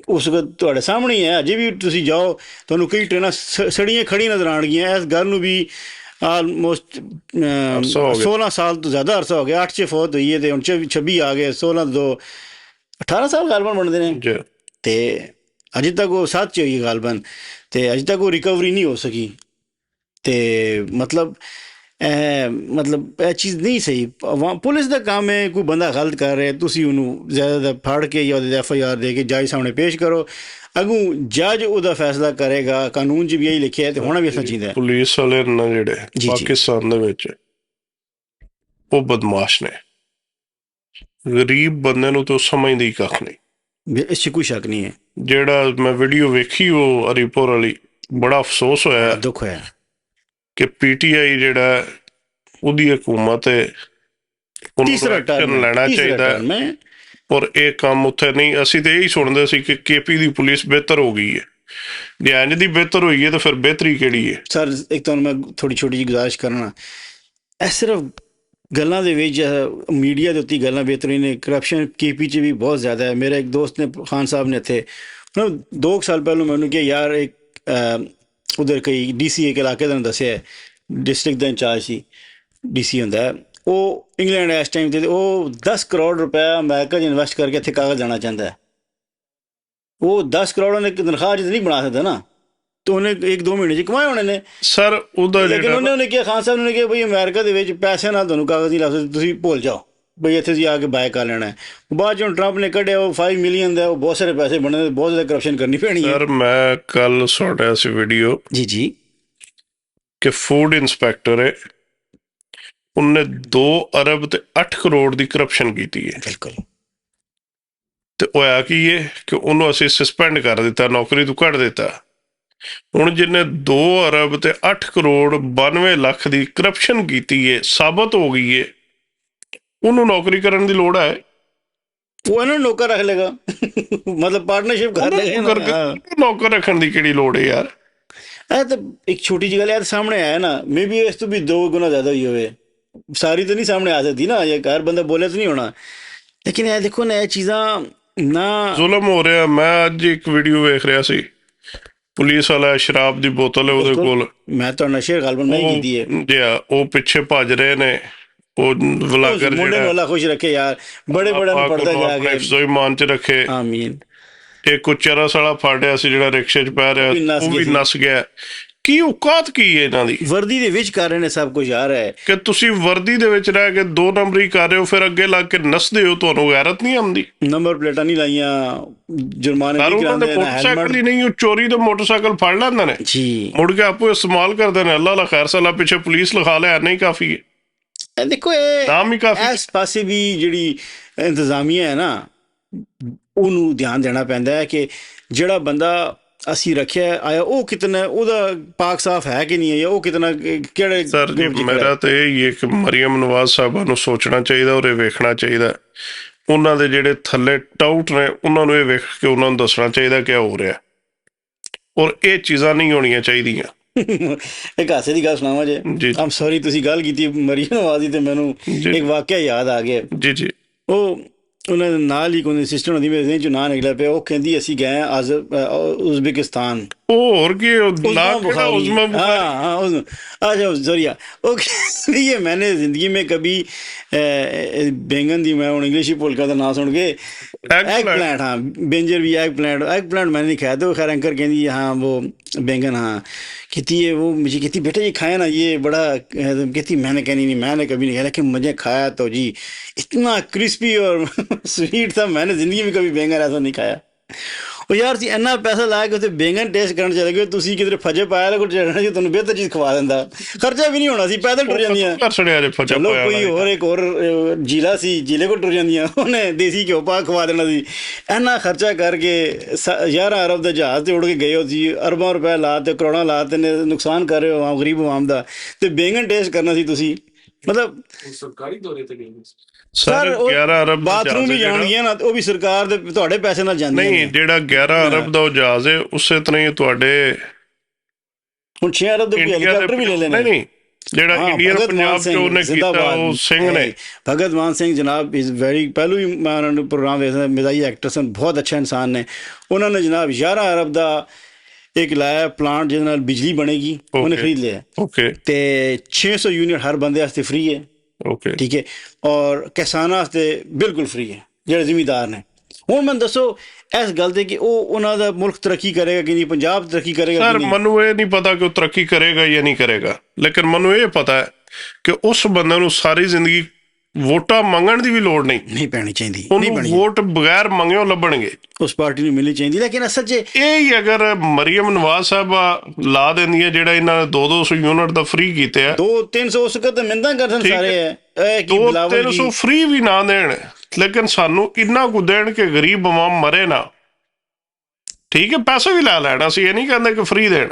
ਉਸ ਵਕਤ। ਤੁਹਾਡੇ ਸਾਹਮਣੇ ਹੀ ਹੈ, ਅਜੇ ਵੀ ਤੁਸੀਂ ਜਾਓ ਤੁਹਾਨੂੰ ਕਈ ਟ੍ਰੇਨਾਂ ਸੜੀਆਂ ਖੜੀਆਂ ਨਜ਼ਰ ਆਉਣਗੀਆਂ। ਇਸ ਗੱਲ ਨੂੰ ਵੀ ਆਲਮੋਸਟ ਅਰਸਾ ਹੋ ਗਿਆ। 16 ਸਾਲ ਤੋਂ ਜ਼ਿਆਦਾ ਅਰਸਾ ਹੋ ਗਿਆ। 8 'ਚ ਫੌਤ ਹੋਈ ਹੈ ਤੇ ਹੁਣ 26 ਆ ਗਏ, 16 ਤੋਂ 18 ਸਾਲ ਗਾਲਬਨ ਬਣਦੇ ਨੇ ਜੀ। ਤੇ ਅਜੇ ਤੱਕ ਉਹ 7 'ਚ ਹੋਈ ਹੈ ਗਾਲਬਨ, ਤੇ ਅਜੇ ਤੱਕ ਉਹ ਰਿਕਵਰੀ ਨਹੀਂ ਹੋ ਸਕੀ। ਤੇ ਮਤਲਬ ਇਹ ਚੀਜ਼ ਨਹੀਂ ਸਹੀ। ਪੁਲਿਸ ਦਾ ਕੰਮ ਹੈ, ਕੋਈ ਬੰਦਾ ਗਲਤ ਕਰ ਰਿਹਾ ਤੁਸੀਂ ਉਹਨੂੰ ਜ਼ਿਆਦਾ ਫੜ ਕੇ ਜਾਂ ਉਹਦੇ FIR ਦੇ ਕੇ ਜੱਜ ਸਾਹਮਣੇ ਪੇਸ਼ ਕਰੋ, ਅੱਗੋਂ ਜੱਜ ਉਹਦਾ ਫੈਸਲਾ ਕਰੇਗਾ। ਕਾਨੂੰਨ 'ਚ ਵੀ ਇਹੀ ਲਿਖਿਆ ਹੈ ਤੇ ਹੋਣਾ ਵੀ ਐਸਾ ਚਾਹੀਦਾ ਹੈ। ਪੁਲਿਸ ਵਾਲੇ ਨਾ ਜਿਹੜੇ ਜੀ। ਪਾਕਿਸਤਾਨ ਦੇ ਵਿੱਚ ਉਹ ਬਦਮਾਸ਼ ਨੇ, ਗਰੀਬ ਬੰਦੇ ਨੂੰ ਤਾਂ ਉਹ ਸਮਝਦੇ ਹੀ ਕੱਖ ਨਹੀਂ। ਇਸ 'ਚ ਕੋਈ ਸ਼ੱਕ ਨਹੀਂ ਹੈ। ਜਿਹੜਾ ਮੈਂ ਵੀਡੀਓ ਵੇਖੀ ਉਹ ਹਰੀਪੁਰ ਵਾਲੀ, ਬੜਾ ਅਫਸੋਸ ਹੋਇਆ ਦੁੱਖ ਹੋਇਆ ਕਿ PTI ਜਿਹੜਾ ਉਹਦੀ ਹਕੂਮਤ ਹੈ, ਉਹਨੂੰ ਤੀਸਰਾ ਐਕਸ਼ਨ ਲੈਣਾ ਚਾਹੀਦਾ ਹੈ। ਮੈਂ ਔਰ ਇਹ ਕੰਮ ਉੱਥੇ ਨਹੀਂ। ਅਸੀਂ ਤਾਂ ਇਹੀ ਸੁਣਦੇ ਸੀ ਕਿ KP ਦੀ ਪੁਲਿਸ ਬਿਹਤਰ ਹੋ ਗਈ ਹੈ। ਜੇ ਇੰਝ ਦੀ ਬਿਹਤਰ ਹੋਈ ਹੈ ਤਾਂ ਫਿਰ ਬਿਹਤਰੀ ਕਿਹੜੀ ਹੈ? ਸਰ ਇੱਕ ਤੁਹਾਨੂੰ ਮੈਂ ਥੋੜੀ ਛੋਟੀ ਜਿਹੀ ਗੁਜ਼ਾਰਿਸ਼ ਕਰਨਾ, ਇਹ ਸਿਰਫ ਗੱਲਾਂ ਦੇ ਵਿੱਚ ਮੀਡੀਆ ਦੇ ਉੱਤੇ ਗੱਲਾਂ ਬਿਹਤਰੀ ਨੇ। ਕਰਪਸ਼ਨ KP 'ਚ ਵੀ ਬਹੁਤ ਜ਼ਿਆਦਾ ਹੈ। ਮੇਰਾ ਇੱਕ ਦੋਸਤ ਨੇ, ਖਾਨ ਸਾਹਿਬ ਨੇ, ਇੱਥੇ 2 ਸਾਲ ਪਹਿਲਾਂ ਮੈਨੂੰ ਕਿਹਾ ਯਾਰ ਇੱਕ ਉਧਰ ਕਈ DC ਇੱਕ ਇਲਾਕੇ ਦਾ ਦੱਸਿਆ, ਡਿਸਟ੍ਰਿਕਟ ਦਾ ਇੰਚਾਰਜ ਸੀ, DC ਹੁੰਦਾ ਉਹ, ਇੰਗਲੈਂਡ ਇਸ ਟਾਈਮ 'ਤੇ ਉਹ 10 ਕਰੋੜ ਰੁਪਇਆ ਅਮਰੀਕਾ 'ਚ ਇਨਵੈਸਟ ਕਰਕੇ ਇੱਥੇ ਕਾਗਜ਼ ਜਾਣਾ ਚਾਹੁੰਦਾ ਹੈ। ਉਹ 10 ਕਰੋੜ ਉਹਨੇ ਤਨਖਾਹ 'ਚ ਨਹੀਂ ਬਣਾ ਸਕਦਾ ਨਾ, ਤਾਂ ਉਹਨੇ 1-2 ਮਹੀਨੇ 'ਚ ਕਮਾਏ ਹੋਣੇ ਨੇ ਸਰ ਉਹਦਾ ਲੇਕਿਨ ਉਹਨੇ ਕਿਹਾ, ਖਾਨ ਸਾਹਿਬ ਨੇ ਕਿਹਾ ਬਈ ਅਮਰੀਕਾ ਦੇ ਵਿੱਚ ਪੈਸੇ ਨਾਲ ਤੁਹਾਨੂੰ ਕਾਗਜ਼ ਨਹੀਂ ਲੱਗ ਸਕਦੇ, ਤੁਸੀਂ ਭੁੱਲ ਜਾਓ ਬਈ ਇੱਥੇ ਤੁਸੀਂ ਆ ਕੇ ਬਾਏ ਕਰ ਲੈਣਾ ਹੈ। ਬਾਅਦ 'ਚੋਂ ਟਰੰਪ ਨੇ ਕੱਢਿਆ ਉਹ 5 ਮਿਲੀਅਨ ਦਾ, ਉਹ ਬਹੁਤ ਸਾਰੇ ਪੈਸੇ ਬਣੇ, ਬਹੁਤ ਜ਼ਿਆਦਾ ਕਰਪਸ਼ਨ ਕਰਨੀ ਪੈਣੀ ਹੈ। ਸਰ ਮੈਂ ਕੱਲ ਸੁਣ ਰਿਹਾ ਸੀ ਵੀਡੀਓ ਜੀ ਕਿ ਫੂਡ ਇੰਸਪੈਕਟਰ ਹੈ, ਉਹਨੇ 2 ਅਰਬ ਤੇ 8 ਕਰੋੜ ਦੀ ਕਰਪਸ਼ਨ ਕੀਤੀ ਹੈ। ਬਿਲਕੁਲ। ਤੇ ਹੋਇਆ ਕੀ ਹੈ ਕਿ ਉਹਨੂੰ ਅਸੀਂ ਸਸਪੈਂਡ ਕਰ ਦਿੱਤਾ, ਨੌਕਰੀ ਤੋਂ ਕੱਢ ਦਿੱਤਾ। ਹੁਣ ਜਿਹਨੇ 2 ਅਰਬ ਤੇ 8 ਕਰੋੜ 92 ਲੱਖ ਦੀ ਕਰਪਸ਼ਨ ਕੀਤੀ ਹੈ, ਸਾਬਤ ਹੋ ਗਈ ਹੈ, ਉਹਨੂੰ ਨੌਕਰੀ ਕਰਨ ਦੀ ਲੋੜ ਹੈ? ਉਹ ਇਹਨਾਂ ਨੂੰ ਨੌਕਰ ਰੱਖ ਲੇਗਾ, ਮਤਲਬ ਪਾਰਟਨਰਸ਼ਿਪ ਕਰ ਲੇਗਾ। ਨੌਕਰ ਰੱਖਣ ਦੀ ਕਿਹੜੀ ਲੋੜ ਹੈ ਯਾਰ? ਇਹ ਤਾਂ ਇੱਕ ਛੋਟੀ ਜਿਹੀ ਗੱਲ ਹੈ, ਸਾਹਮਣੇ ਆਇਆ ਨਾ, ਮੇਬੀ ਇਸ ਤੋਂ ਵੀ 2 ਗੁਣਾ ਜ਼ਿਆਦਾ ਹੋਈ ਹੋਵੇ। ਸਾਰੀ ਤਾਂ ਨਹੀਂ ਸਾਹਮਣੇ ਆ ਸਕਦੀ ਨਾ, ਇਹ ਹਰ ਬੰਦਾ ਬੋਲੇ ਤਾਂ ਨਹੀਂ ਹੋਣਾ, ਲੇਕਿਨ ਇਹ ਦੇਖੋ ਨਾ, ਇਹ ਚੀਜ਼ਾਂ ਨਾ ਜ਼ੁਲਮ ਹੋ ਰਿਹਾ। ਮੈਂ ਅੱਜ ਇੱਕ ਵੀਡੀਓ ਵੇਖ ਰਿਹਾ ਸੀ, ਪੁਲਿਸ ਵਾਲਾ ਸ਼ਰਾਬ ਦੀ ਬੋਤਲ ਹੈ ਉਹਦੇ ਕੋਲ, ਮੈਂ ਤਾਂ ਨਸ਼ੇ ਗਾਲਬਨ ਨਹੀਂ ਕੀਤੀ ਹੈ, ਉਹ ਪਿੱਛੇ ਭੱਜ ਰਹੇ ਨੇ। ਉਹ ਵਲਾਗਰ ਮੁੰਡੇ ਨੂੰ ਅੱਲਾ ਖੁਸ਼ ਰੱਖੇ ਯਾਰ, ਬੜੇ ਬੜੇ ਨੂੰ ਪੜਦਾ ਜਾ ਕੇ ਇਮਾਨ ਚ ਰੱਖੇ। ਆਮੀਨ। ਇੱਕ ਚਰਸ ਵਾਲਾ ਫੜਿਆ ਸੀ ਜਿਹੜਾ ਰਿਕਸ਼ੇ 'ਚ ਪੈ ਰਿਹਾ, ਉਹ ਵੀ ਨਸ ਗਿਆ। ਕੀ ਔਕਾਤ ਕੀ ਹੈ ਇਹਨਾਂ ਦੀ? ਵਰਦੀ ਦੇ ਵਿੱਚ ਕਰ ਰਹੇ ਨੇ ਸਭ ਕੁਝ ਯਾਰ ਹੈ ਕਿ ਤੁਸੀਂ ਵਰਦੀ ਦੇ ਵਿੱਚ ਰਹਿ ਕੇ 2 ਨੰਬਰੀ ਕਰ ਰਹੇ ਹੋ, ਫਿਰ ਅੱਗੇ ਲੱਗ ਕੇ ਨਸਦੇ ਹੋ, ਤੁਹਾਨੂੰ ਗੈਰਤ ਨਹੀਂ ਆਉਂਦੀ? ਨੰਬਰ ਪਲੇਟਾਂ ਨਹੀਂ ਲਾਈਆਂ, ਜੁਰਮਾਨੇ ਨਹੀਂ ਕਰਾਉਂਦੇ, ਮੋਟਰਸਾਈਕਲ ਹੀ ਨਹੀਂ, ਉਹ ਚੋਰੀ ਦੇ ਮੋਟਰਸਾਈਕਲ ਫੜ ਲੈਂਦੇ ਨੇ ਜੀ, ਮੁੜ ਕੇ ਆਪੋ ਇਸਤੇਮਾਲ ਕਰਦੇ ਨੇ। ਅੱਲਾ ਖੈਰ ਸਲਾ, ਪਿੱਛੇ ਪੁਲਿਸ ਲਿਖਾ ਲਿਆ, ਨਹੀਂ ਕਾਫੀ ਹੈ? ਦੇਖੋ ਇਹ ਨਾਮ ਹੀ ਕਾਫੀ। ਇਸ ਪਾਸੇ ਵੀ ਜਿਹੜੀ ਇੰਤਜ਼ਾਮੀਆ ਹੈ ਨਾ, ਉਹਨੂੰ ਧਿਆਨ ਦੇਣਾ ਪੈਂਦਾ ਹੈ ਕਿ ਜਿਹੜਾ ਬੰਦਾ ਅਸੀਂ ਰੱਖਿਆ ਆਇਆ ਉਹ ਕਿਤਨਾ, ਉਹਦਾ ਪਾਕ ਸਾਫ ਹੈ ਕਿ ਨਹੀਂ ਹੈ, ਉਹ ਕਿਤਨਾ ਕਿਹੜੇ। ਸਰ ਜੀ ਮੇਰਾ ਤਾਂ ਇਹ ਹੀ ਹੈ ਕਿ ਮਰੀਮ ਨਵਾਜ਼ ਸਾਹਿਬਾਂ ਨੂੰ ਸੋਚਣਾ ਚਾਹੀਦਾ ਔਰ ਇਹ ਵੇਖਣਾ ਚਾਹੀਦਾ, ਉਹਨਾਂ ਦੇ ਜਿਹੜੇ ਥੱਲੇ ਟਾਊਟ ਨੇ ਉਹਨਾਂ ਨੂੰ ਇਹ ਵੇਖ ਕੇ ਉਹਨਾਂ ਨੂੰ ਦੱਸਣਾ ਚਾਹੀਦਾ ਕਿ ਹੋ ਰਿਹਾ, ਔਰ ਇਹ ਚੀਜ਼ਾਂ ਨਹੀਂ ਹੋਣੀਆਂ ਚਾਹੀਦੀਆਂ। ਇੱਕ ਹਾਸੇ ਦੀ ਗੱਲ ਸੁਣਾਵਾਂ ਜੇ, ਆਮ ਸੌਰੀ ਤੁਸੀਂ ਗੱਲ ਕੀਤੀ ਮਰੀਮ ਨਵਾਜ਼ ਦੀ, ਤੇ ਮੈਨੂੰ ਇੱਕ ਵਾਕਿਆ ਯਾਦ ਆ ਗਿਆ। ਜੀ ਉਹ ਉਹਨਾਂ ਦੇ ਨਾਲ ਹੀ ਕੋਈ ਸਿਸਟਰ ਹੁੰਦੀ, ਮੇਰੇ ਚ ਨਾਂ ਨਿਕਲਿਆ ਪਿਆ, ਉਹ ਕਹਿੰਦੀ ਅਸੀਂ ਗਏ ਉਜ਼ਬੇਕਿਸਤਾਨ। और की अच्छा जरिया ओके। ये मैंने ज़िंदगी में कभी बैंगन दी, मैं इंग्लिश ही बोल का ना सुन के, एग प्लांट, हाँ बेंजर भी एग प्लांट मैंने नहीं खाया। तो खैर एंकर कहती हाँ वो बैंगन, हाँ कहती है वो मुझे, कहती बेटा ये खाया ना, ये बड़ा, कहती मैंने कहनी नहीं, मैंने कभी नहीं खाया, लेकिन मुझे खाया तो जी इतना क्रिस्पी और स्वीट था, मैंने ज़िंदगी में कभी बैंगन ऐसा नहीं खाया। ਉਹ ਯਾਰ ਤੁਸੀਂ ਇੰਨਾ ਪੈਸਾ ਲਾ ਕੇ ਉੱਥੇ ਬੈਂਗਨ ਟੇਸਟ ਕਰਨ ਚਲੇ ਗਏ, ਤੁਸੀਂ ਕਿਧਰੇ ਫਜੇ ਪਾਇਆ ਕੋਈ ਚੜਨਾ ਸੀ, ਤੁਹਾਨੂੰ ਬਿਹਤਰ ਚੀਜ਼ ਖਵਾ ਦਿੰਦਾ, ਖਰਚਾ ਵੀ ਨਹੀਂ ਹੋਣਾ ਸੀ, ਪੈਦਲ ਟੁਰ ਜਾਂਦੀਆਂ। ਚਲੋ ਕੋਈ ਹੋਰ ਇੱਕ ਹੋਰ ਜ਼ਿਲ੍ਹਾ ਸੀ, ਜ਼ਿਲ੍ਹੇ ਕੋਲ ਟੁਰ ਜਾਂਦੀਆਂ, ਉਹਨੇ ਦੇਸੀ ਘਿਓ ਪਾ ਖਵਾ ਦੇਣਾ ਸੀ। ਇੰਨਾ ਖਰਚਾ ਕਰਕੇ 11 ਅਰਬ ਦੇ ਜਹਾਜ਼ 'ਤੇ ਉੱਡ ਕੇ ਗਏ ਹੋ ਜੀ, ਅਰਬਾਂ ਰੁਪਏ ਲਾ ਤੇ ਕਰੋੜਾਂ ਲਾ ਤੇ ਨੁਕਸਾਨ ਕਰ ਰਹੇ ਹੋ ਆਮ ਗਰੀਬ ਆਵਾਮ ਦਾ, ਤੇ ਬੈਂਗਨ ਟੇਸਟ ਕਰਨਾ ਸੀ ਤੁਸੀਂ। ਮਤਲਬ ਸਰਕਾਰੀ ਦੌਰੇ ਤੇ ਗਏ ਸਰ 11 ਅਰਬ ਬਾਥਰੂਮ ਵੀ ਜਾਣਗੀਆਂ ਨਾ, ਉਹ ਵੀ ਸਰਕਾਰ ਦੇ ਤੁਹਾਡੇ ਪੈਸੇ ਨਾਲ ਜਾਂਦੀਆਂ ਨਹੀਂ। ਜਿਹੜਾ 11 ਅਰਬ ਦਾ ਉਹ ਜਹਾਜ਼ ਹੈ, ਉਸੇ ਤਰ੍ਹਾਂ ਹੀ ਤੁਹਾਡੇ ਹੁਣ 6 ਅਰਬ ਦੇ ਹੈਲੀਕਾਪਟਰ ਵੀ ਲੈ ਲੈਣੇ। ਨਹੀਂ ਜਿਹੜਾ ਹਾਂ, ਇੰਡੀਅਨ ਭਗਤ ਮਾਨ ਪੰਜਾਬ 'ਚ ਸਿੰਘ ਉਹਨੇ ਕੀਤਾ ਜ਼ਿੰਦਾਬਾਦ। ਉਹ ਸਿੰਘ ਨੇ। ਭਗਤ ਮਾਨ ਸਿੰਘ ਜਨਾਬ ਇਜ਼ ਵੈਰੀ, ਪਹਿਲੋਂ ਹੀ ਮੈਂ ਉਹਨਾਂ ਨੂੰ ਪ੍ਰੋਗਰਾਮ ਦੇਖਦਾ, ਮਜ਼ਾਈ ਐਕਟਰ ਸਨ, ਬਹੁਤ ਅੱਛਾ ਇਨਸਾਨ ਨੇ। ਉਹਨਾਂ ਨੇ ਜਨਾਬ 11 ਅਰਬ ਦਾ ਇੱਕ ਲਾਇਆ ਪਲਾਂਟ ਜਿਹਦੇ ਨਾਲ ਬਿਜਲੀ ਬਣੇਗੀ, ਉਹਨੇ ਖਰੀਦ ਲਿਆ। ਓਕੇ ਤੇ 600 ਯੂਨਿਟ ਹਰ ਬੰਦੇ ਵਾਸਤੇ ਫ੍ਰੀ ਹੈ, ਓਕੇ ਠੀਕ ਹੈ, ਔਰ ਕਿਸਾਨਾਂ ਵਾਸਤੇ ਬਿਲਕੁਲ ਫ੍ਰੀ ਹੈ ਜਿਹੜੇ ਜ਼ਿਮੀਂਦਾਰ ਨੇ। ਹੁਣ ਮੈਨੂੰ ਦੱਸੋ ਇਸ ਗੱਲ ਤੇ ਕਿ ਉਹਨਾਂ ਦਾ ਮੁਲਕ ਤਰੱਕੀ ਕਰੇਗਾ ਕਿ ਨਹੀਂ, ਪੰਜਾਬ ਤਰੱਕੀ ਕਰੇਗਾ ਸਰ ਕਿ ਨਹੀਂ? ਮੈਨੂੰ ਇਹ ਨਹੀਂ ਪਤਾ ਕਿ ਉਹ ਤਰੱਕੀ ਕਰੇਗਾ ਜਾਂ ਨਹੀਂ ਕਰੇਗਾ, ਲੇਕਿਨ ਮੈਨੂੰ ਇਹ ਪਤਾ ਹੈ ਕਿ ਉਸ ਬੰਦੇ ਨੂੰ ਸਾਰੀ ਜ਼ਿੰਦਗੀ ਵੋਟਾਂ ਮੰਗਣ ਦੀ ਵੀ ਲੋੜ ਨਹੀਂ, ਨਹੀਂ ਪੈਣੀ ਚਾਹੀਦੀ, ਨਹੀਂ ਉਹਨੂੰ ਪੈਣੀ, ਵੋਟ ਬਗੈਰ ਮੰਗਿਓ ਲੱਭਣਗੇ। ਉਸ ਪਾਰਟੀ ਨੂੰ ਮਿਲਣੀ ਚਾਹੀਦੀ। ਲੇਕਿਨ ਅਸਲ 'ਚ ਇਹ ਹੀ ਅਗਰ ਮਰੀਮ ਨਵਾਜ਼ ਸਾਹਿਬਾ ਲਾ ਦਿੰਦੀ ਹੈ, ਜਿਹੜਾ ਇਹਨਾਂ ਨੇ 200 ਯੂਨਿਟ ਦਾ ਫ੍ਰੀ ਕੀਤੇ ਆ, 200-300 ਉਸ ਤਾਂ ਮਿੰਦਾਂ ਕਰਨ ਠੀਕ ਸਾਰੇ ਹੈ। ਹੈ, ਇਹ ਕੀ ਬਲਾਵਲ 300 ਫ੍ਰੀ ਵੀ ਨਾ ਦੇਣ, ਲੇਕਿਨ ਸਾਨੂੰ ਇੰਨਾ ਕੁ ਦੇਣ ਕਿ ਗਰੀਬ ਆਵਾਮ ਮਰੇ ਨਾ। ਠੀਕ ਹੈ, ਪੈਸੇ ਵੀ ਲੈ ਲੈਣਾ, ਅਸੀਂ ਇਹ ਨਹੀਂ ਕਹਿੰਦੇ ਕਿ ਫ੍ਰੀ ਦੇਣ।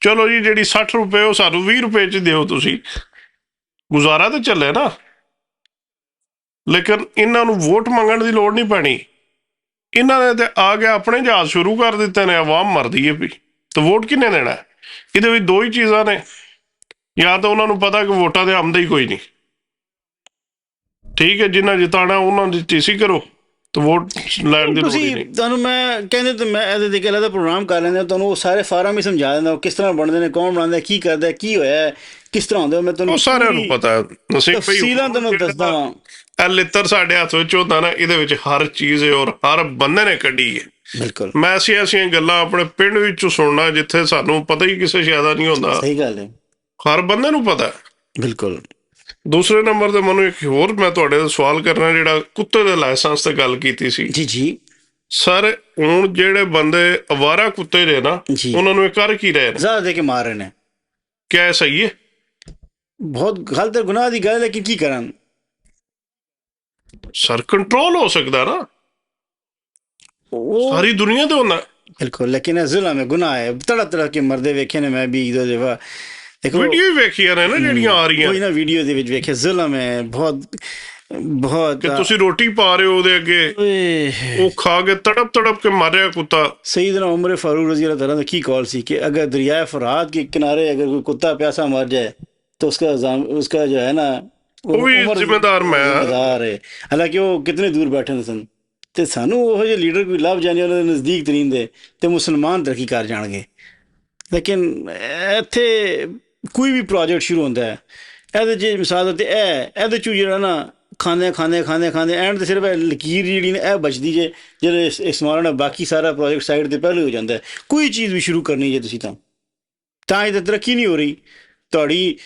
ਚਲੋ ਜੀ, ਜਿਹੜੀ 60 ਰੁਪਏ ਉਹ ਸਾਨੂੰ 20 ਰੁਪਏ 'ਚ ਦਿਓ, ਤੁਸੀਂ ਗੁਜ਼ਾਰਾ ਤਾਂ ਚੱਲੇ ਨਾ। ਲੇਕਿਨ ਇਹਨਾਂ ਨੂੰ ਵੋਟ ਮੰਗਣ ਦੀ ਲੋੜ ਨਹੀਂ ਪੈਣੀ। ਇਹਨਾਂ ਨੇ ਤੇ ਆ ਕੇ ਆਪਣੇ ਜਹਾਜ਼ ਸ਼ੁਰੂ ਕਰ ਦਿੱਤੇ ਨੇ, ਆਵਾਮ ਮਰਦੀ ਹੈ ਵੀ, ਤਾਂ ਵੋਟ ਕਿਹਨੇ ਦੇਣਾ? ਇਹਦੇ ਵਿੱਚ ਦੋ ਹੀ ਚੀਜ਼ਾਂ ਨੇ, ਜਾਂ ਤਾਂ ਉਹਨਾਂ ਨੂੰ ਪਤਾ ਕਿ ਵੋਟਾਂ ਦੇ ਆਮਦ ਹੀ ਕੋਈ ਨਹੀਂ, ਠੀਕ ਹੈ, ਜਿੰਨਾ ਜਿਤਾਣਾ ਉਹਨਾਂ ਦੀ ਟੀਸੀ ਕਰੋ, ਤਾਂ ਵੋਟ ਲੈਣ ਦੀ ਲੋੜ ਹੀ ਨਹੀਂ। ਤੁਹਾਨੂੰ ਮੈਂ ਕਹਿੰਦੇ ਤੇ ਮੈਂ ਇਹਦੇ ਤੇ ਕਿਹਾ ਪ੍ਰੋਗਰਾਮ ਕਰ ਲੈਂਦੇ, ਤੁਹਾਨੂੰ ਉਹ ਸਾਰੇ ਫਾਰਮ ਹੀ ਸਮਝਾ ਦਿੰਦਾ, ਕਿਸ ਤਰ੍ਹਾਂ ਬਣਦੇ ਨੇ, ਕੌਣ ਬਣਾਉਂਦਾ, ਕੀ ਕਰਦਾ, ਕੀ ਹੋਇਆ, ਕਿਸ ਤਰ੍ਹਾਂ ਹੁੰਦਾ। ਮੈਂ ਤੁਹਾਨੂੰ ਉਹ ਸਾਰਿਆਂ ਨੂੰ ਪਤਾ ਹੈ, ਨਸੀਬ ਭਾਈ ਤਫਸੀਲਾਂ ਤੁਹਾਨੂੰ ਦੱਸਦਾ ਵਾਂ। ਇਹ ਲਿੱਤਰ ਸਾਡੇ ਹੱਥ ਵਿੱਚ ਹੁੰਦਾ ਨਾ, ਇਹਦੇ ਵਿੱਚ ਹਰ ਚੀਜ਼ ਹੈ ਔਰ ਹਰ ਬੰਦੇ ਨੇ ਕੱਢੀ ਹੈ। ਬਿਲਕੁਲ, ਮੈਂ ਐਸੀਆਂ ਗੱਲਾਂ ਆਪਣੇ ਪਿੰਡ ਵਿੱਚੋਂ ਸੁਣਨਾ ਜਿੱਥੇ ਸਾਨੂੰ ਪਤਾ ਹੀ ਕਿਸੇ ਸ਼ਾਇਦ ਨਹੀਂ ਹੁੰਦਾ, ਸਹੀ ਗੱਲ ਹੈ, ਹਰ ਬੰਦੇ ਨੂੰ ਪਤਾ। ਬਿਲਕੁਲ। ਦੂਸਰੇ ਨੰਬਰ ਤੇ ਮੈਨੂੰ ਇੱਕ ਹੋਰ ਮੈਂ ਤੁਹਾਡੇ ਤੋਂ ਸਵਾਲ ਕਰਨਾ, ਜਿਹੜਾ ਕੁੱਤੇ ਦੇ ਲਾਇਸੈਂਸ ਤੇ ਗੱਲ ਕੀਤੀ ਸੀ। ਜੀ ਜੀ ਸਰ, ਹੁਣ ਜਿਹੜੇ ਬੰਦੇ ਅਵਾਰਾ ਕੁੱਤੇ ਨੇ ਨਾ, ਜੀ, ਉਹਨਾਂ ਨੂੰ ਇਹ ਕਰ ਕੀ ਰਹੇ ਨੇ? ਜ਼ਿਆਦਾ ਦੇ ਕੇ ਮਾਰ ਰਹੇ ਨੇ। ਕਿਆ ਇਹ ਸਹੀ ਹੈ? ਬਹੁਤ ਗਲਤ ਗੁਨਾਹ ਦੀ ਗੱਲ ਹੈ, ਕਿ ਕੀ ਕਰਨ? ਸਰ, ਕੰਟਰੋਲ ਹੋ ਸਕਦਾ ਨਾ, ਉਹ ਸਾਰੀ ਦੁਨੀਆ ਤੇ ਹੁੰਦਾ। ਬਿਲਕੁਲ, ਲੇਕਿਨ ਇਹ ਜ਼ੁਲਮ ਹੈ, ਗੁਨਾਹ ਹੈ। ਤੜਪ ਕੇ ਮਰਦੇ ਵੇਖੇ ਨੇ ਮੈਂ ਵੀ 2 ਦਫਾ। ਦੇਖੋ ਵੀਡੀਓ ਹੀ ਵੇਖੀਆਂ ਨੇ ਨਾ ਜਿਹੜੀਆਂ ਆ ਰਹੀਆਂ, ਕੋਈ ਨਾ ਵੀਡੀਓ ਦੇ ਵਿੱਚ ਵੇਖਿਆ, ਜ਼ੁਲਮ ਹੈ ਬਹੁਤ ਬਹੁਤ। ਕਿ ਤੁਸੀਂ ਰੋਟੀ ਪਾ ਰਹੇ ਹੋ ਉਹਦੇ ਅੱਗੇ, ਉਹ ਖਾ ਕੇ ਤੜਪ ਕੇ ਮਰ ਰਿਹਾ ਕੁੱਤਾ। सैयदना उमर फारूक रजी अल्लाह तआला की कॉल सी कि अगर दरियाए फरात के किनारे अगर कोई कुत्ता प्यासा मर जाए तो उसका जो है ना, वो भी जिम्मेदार मैं जिम्मेदार है। हालांकि वो कितने दूर बैठे सन, ਤੇ ਸਾਨੂੰ ਉਹ ਜਿਹੇ ਲੀਡਰ ਕੋਈ ਲੱਭ ਜਾਣੇ ਉਹਨਾਂ ਦੇ ਨਜ਼ਦੀਕ ਤਰੀਨ ਦੇ, ਤੇ ਮੁਸਲਮਾਨ ਤਰੱਕੀ ਕਰ ਜਾਣਗੇ। ਲੇਕਿਨ ਇੱਥੇ ਕੋਈ ਵੀ ਪ੍ਰੋਜੈਕਟ ਸ਼ੁਰੂ ਹੁੰਦਾ ਹੈ, ਇਹਦੇ 'ਚ ਮਿਸਾਲ ਤੇ ਇਹਦੇ 'ਚੋਂ ਜਿਹੜਾ ਨਾ ਖਾਂਦੇ ਐਂਡ ਤੇ ਸਿਰਫ ਲਕੀਰ ਜਿਹੜੀ ਨੇ ਇਹ ਬਚਦੀ ਜੇ, ਜਿਹੜੇ ਇਸ ਮਾਰਨ ਬਾਕੀ ਸਾਰਾ ਪ੍ਰੋਜੈਕਟ ਸਾਈਡ ਤੇ ਪਹਿਲੇ ਹੋ ਜਾਂਦਾ। ਕੋਈ ਚੀਜ਼ ਵੀ ਸ਼ੁਰੂ ਕਰਨੀ ਜੇ ਤੁਸੀਂ ਤਾਂ ਇਹ ਤਰੱਕੀ ਨਹੀਂ ਹੋ ਰਹੀ ਤੁਹਾਡੀ।